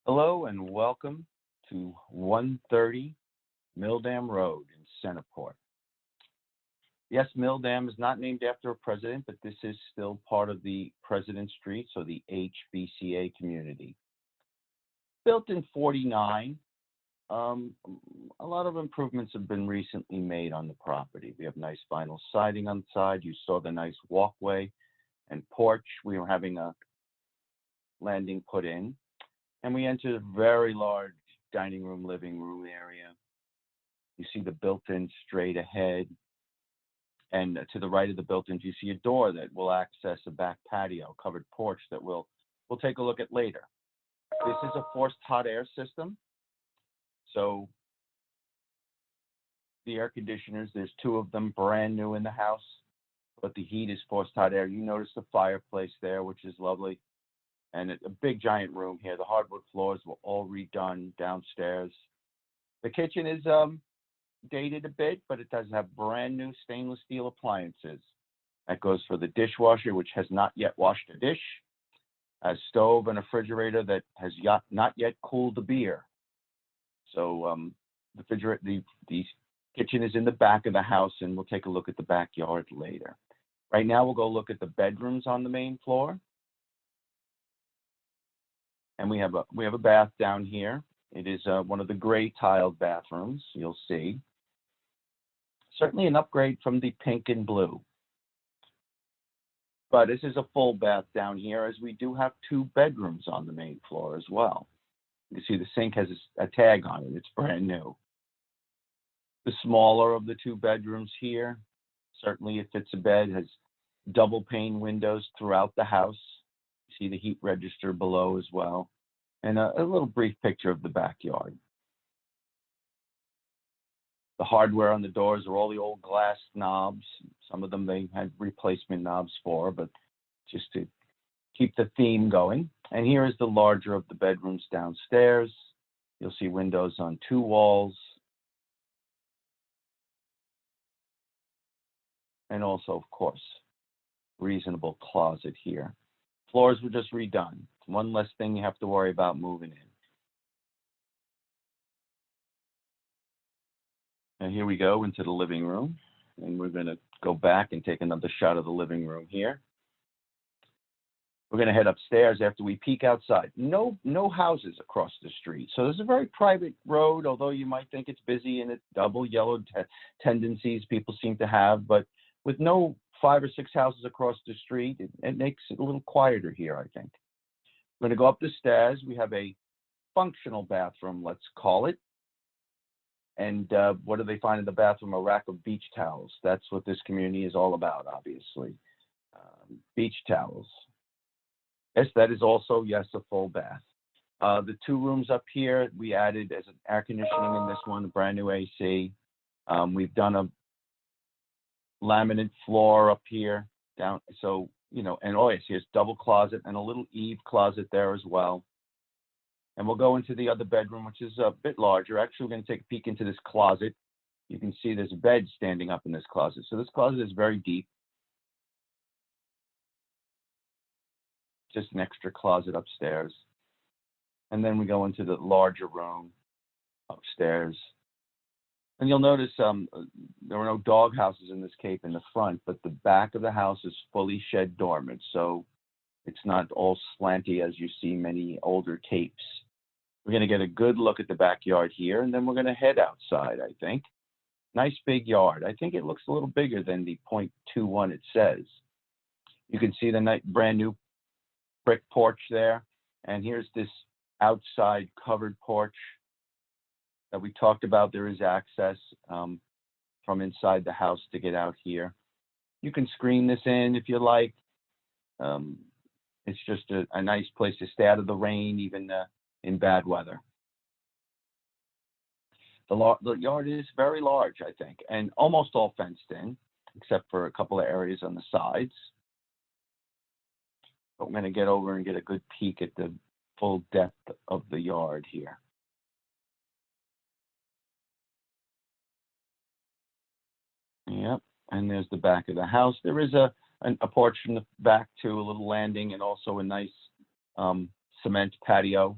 Hello and welcome to 130 Mill Dam Road in Centerport. Yes, Mill Dam is not named after a president, but this is still part of the President Street, so the HBCA community. Built in '49, a lot of improvements have been recently made on the property. We have nice vinyl siding on the side. You saw the nice walkway and porch. We are having a landing put in. And we entered a very large dining room, living room area. You see the built-in straight ahead. And to the right of the built-in, you see a door that will access a back patio, covered porch that we'll take a look at later. This is a forced hot air system. So the air conditioners, there's two of them brand new in the house, but the heat is forced hot air. You notice the fireplace there, which is lovely. And a big giant room here. The hardwood floors were all redone downstairs. The kitchen is dated a bit, but it does have brand new stainless steel appliances. That goes for the dishwasher, which has not yet washed a dish, a stove and a refrigerator that has not yet cooled the beer. So the kitchen is in the back of the house, and we'll take a look at the backyard later. Right now, we'll go look at the bedrooms on the main floor. And we have a bath down here. It is one of the gray tiled bathrooms, you'll see. Certainly an upgrade from the pink and blue. But this is a full bath down here, as we do have two bedrooms on the main floor as well. You see the sink has a tag on it. It's brand new. The smaller of the two bedrooms here, certainly it fits a bed, has double pane windows throughout the house. See the heat register below as well, and a little brief picture of the backyard. The hardware on the doors are all the old glass knobs. Some of them they had replacement knobs for, but just to keep the theme going. And here is the larger of the bedrooms downstairs. You'll see windows on two walls. And also, of course, reasonable closet here. Floors were just redone. One less thing you have to worry about moving in. And here we go into the living room. And we're going to go back and take another shot of the living room here. We're going to head upstairs after we peek outside. No houses across the street. So there's a very private road, although you might think it's busy and it's double yellow tendencies people seem to have. But with no 5 or 6 houses across the street, it makes it a little quieter here, I think. We're going to go up the stairs. We have a functional bathroom, let's call it. And what do they find in the bathroom? A rack of beach towels. That's what this community is all about, obviously. Beach towels. Yes, that is also, yes, a full bath. The two rooms up here, we added as an air conditioning in this one, a brand new AC. We've done a laminate floor up here down, so and oh yes, here's double closet and a little eave closet there as well. And we'll go into the other bedroom, which is a bit larger. Actually, we're going to take a peek into this closet. You can see there's a bed standing up in this closet, so this closet is very deep. Just an extra closet upstairs. And then we go into the larger room upstairs. And you'll notice there are no dog houses in this cape in the front, but the back of the house is fully shed dormant. So it's not all slanty as you see many older capes. We're going to get a good look at the backyard here, and then we're going to head outside, I think. Nice big yard. I think it looks a little bigger than the .21 it says. You can see the brand new brick porch there. And here's this outside covered porch that we talked about. There is access from inside the house to get out here. You can screen this in if you like. It's just a nice place to stay out of the rain, even in bad weather. The yard is very large, I think, and almost all fenced in, except for a couple of areas on the sides. But we're going to get over and get a good peek at the full depth of the yard here. Yep, and there's the back of the house. There is a porch from the back too, a little landing, and also a nice cement patio.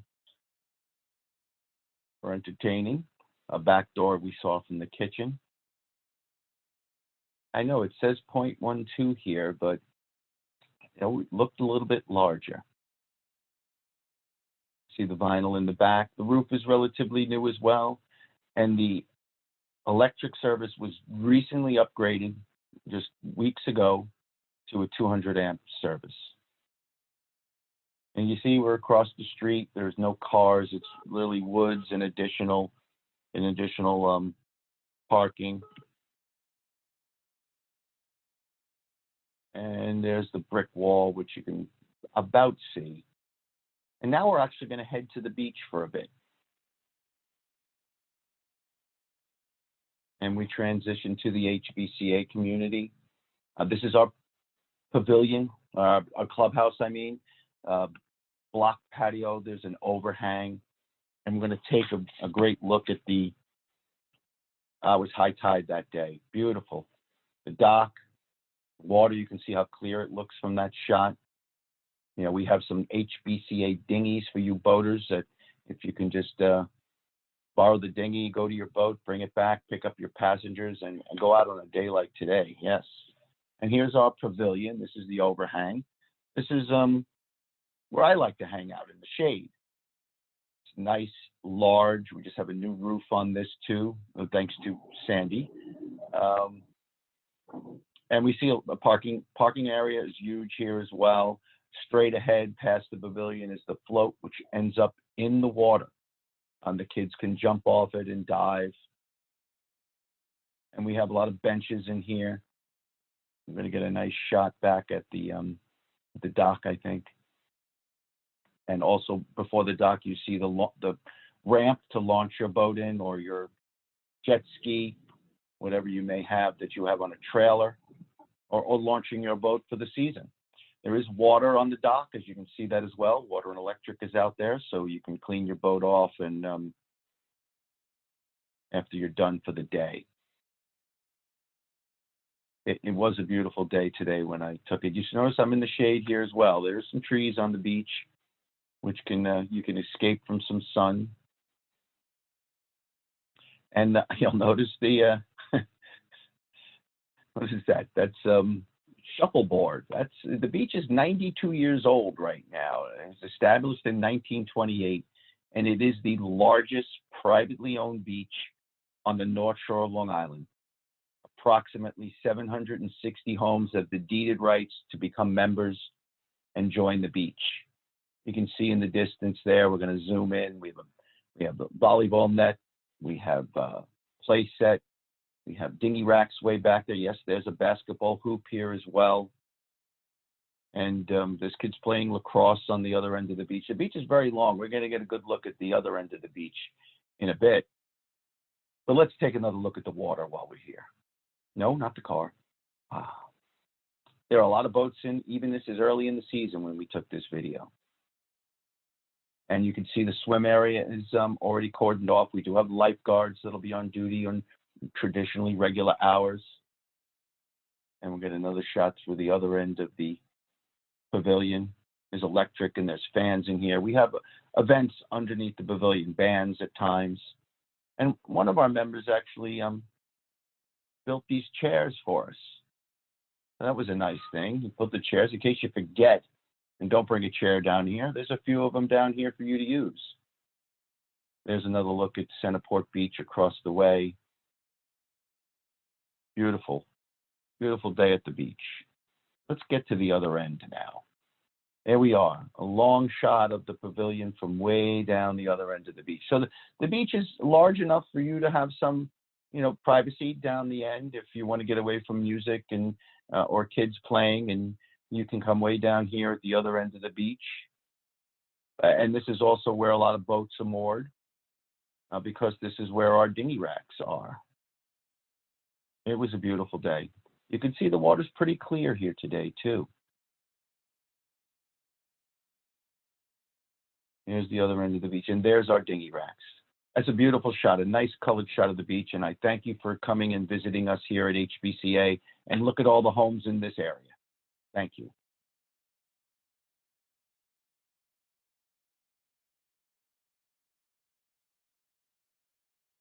for entertaining. A back door we saw from the kitchen. I know it says 0.12 here, but it looked a little bit larger. See the vinyl in the back. The roof is relatively new as well. And the electric service was recently upgraded just weeks ago to a 200 amp service. And you see we're across the street. There's no cars. It's literally woods and additional parking. And there's the brick wall, which you can about see. And now we're actually going to head to the beach for a bit. And we transition to the HBCA community. This is our pavilion, our clubhouse, I mean. Block patio, there's an overhang. And we're going to take a great look at it was high tide that day. Beautiful. The dock, water, you can see how clear it looks from that shot. You know, we have some HBCA dinghies for you boaters that if you can just borrow the dinghy, go to your boat, bring it back, pick up your passengers, and go out on a day like today. Yes. And here's our pavilion. This is the overhang. This is where I like to hang out in the shade. It's nice, large. We just have a new roof on this too, thanks to Sandy. And we see a parking area is huge here as well. Straight ahead past the pavilion is the float, which ends up in the water. The kids can jump off it and dive. And we have a lot of benches in here. I'm going to get a nice shot back at the dock, I think. And also before the dock, you see the ramp to launch your boat in, or your jet ski, whatever you may have that you have on a trailer, or launching your boat for the season. There is water on the dock, as you can see that as well. Water and electric is out there, so you can clean your boat off and after you're done for the day. It was a beautiful day today when I took it. You should notice I'm in the shade here as well. There's some trees on the beach, which you can escape from some sun. And you'll notice the what is that? That's shuffleboard. The beach is 92 years old right now. It was established in 1928, and it is the largest privately owned beach on the North Shore of Long Island. Approximately 760 homes have the deeded rights to become members and join the beach. You can see in the distance there. We're going to zoom in. We have the volleyball net. We have play set. We have dinghy racks way back there. Yes, there's a basketball hoop here as well. And there's kids playing lacrosse on the other end of the beach. The beach is very long. We're going to get a good look at the other end of the beach in a bit. But let's take another look at the water while we're here. No, not the car. There are a lot of boats in. Even this is early in the season when we took this video. And you can see the swim area is already cordoned off. We do have lifeguards that'll be on duty on traditionally regular hours. And we'll get another shot through the other end of the pavilion. There's electric and there's fans in here. We have events underneath the pavilion, bands at times. And one of our members actually built these chairs for us. So that was a nice thing. He built the chairs in case you forget and don't bring a chair down here. There's a few of them down here for you to use. There's another look at Centerport Beach across the way. Beautiful, beautiful day at the beach. Let's get to the other end now. There we are, a long shot of the pavilion from way down the other end of the beach. So the beach is large enough for you to have some, privacy down the end if you want to get away from music and or kids playing, and you can come way down here at the other end of the beach. And this is also where a lot of boats are moored because this is where our dinghy racks are. It was a beautiful day. You can see the water's pretty clear here today too. Here's the other end of the beach, and there's our dinghy racks. That's a beautiful shot, a nice colored shot of the beach, and I thank you for coming and visiting us here at HBCA, and look at all the homes in this area. Thank you.